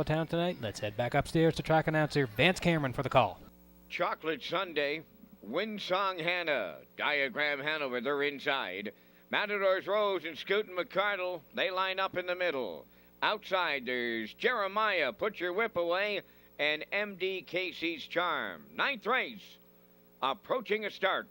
Town tonight. Let's head back upstairs to track announcer Vance Cameron for the call. Chocolate Sunday, Winsong Hannah, Diagram Hanover, they're inside. Matadors Rose and Scootin' McCardle, they line up in the middle. Outside, there's Jeremiah, Put Your Whip Away, and MD Casey's Charm. Ninth race, approaching a start.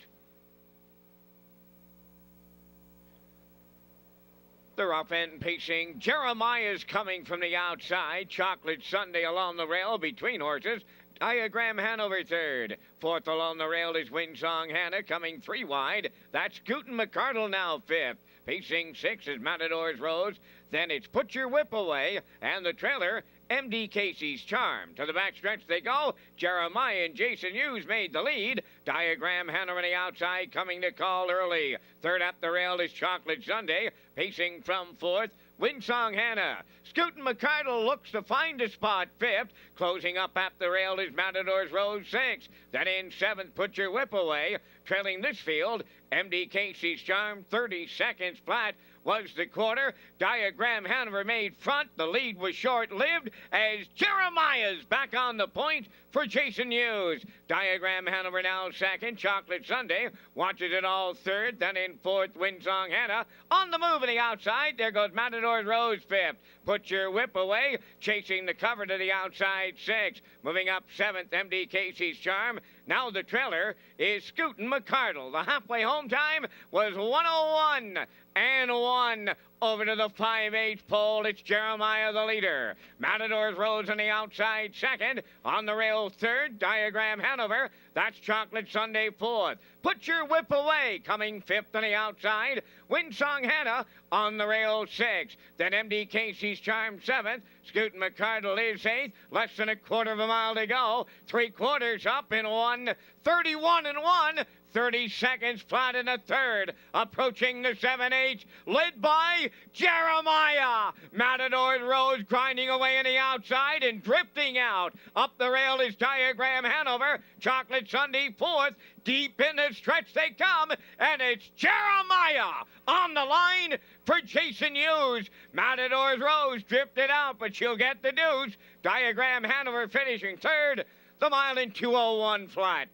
They're off and pacing. Jeremiah's coming from the outside. Chocolate Sunday along the rail between horses. Diagram Hanover third. Fourth along the rail is Winsong Hannah coming three wide. That's Scootin' McCardle now fifth. Pacing six is Matadors Rose. Then it's Put Your Whip Away. And the trailer, MD Casey's Charm. To the backstretch they go. Jeremiah and Jason Hughes made the lead. Diagram Hanover on the outside coming to call early. Third up the rail is Chocolate Sunday. Pacing from fourth, Winsong Hannah. Scootin' McCardle looks to find a spot fifth. Closing up at the rail is Matadors Rose sixth. Then in seventh, Put Your Whip Away. Trailing this field, MD Casey's Charm, 30 seconds flat was the quarter. Diagram Hanover made front. The lead was short-lived as Jeremiah's back on the point for Jason Hughes. Diagram Hanover now second. Chocolate Sunday watches it all third. Then in fourth, Winsong Hannah. On the move on the outside, there goes Matadors Rose fifth. Put Your Whip Away, chasing the cover to the outside sixth. Moving up seventh, MD Casey's Charm. Now the trailer is Scootin' McCardle. The halfway home time was 1:01 and 1. Over to the 5/8 pole, it's Jeremiah the leader. Matadors Rose on the outside second. On the rail third, Diagram Hanover. That's Chocolate Sunday fourth. Put Your Whip Away coming fifth on the outside. Winsong Hannah on the rail sixth. Then MD Casey's Charm seventh. Scootin' McCardle is eighth. Less than a quarter of a mile to go. 3/4 up in 1:31 and 1. 30 seconds flat in the third. Approaching the 7/8, led by Jeremiah. Matadors Rose grinding away on the outside and drifting out. Up the rail is Diagram Hanover. Chocolate Sunday fourth. Deep in the stretch they come, and it's Jeremiah on the line for Jason Hughes. Matadors Rose drifted out, but she'll get the deuce. Diagram Hanover finishing third. The mile in 2:01 flat.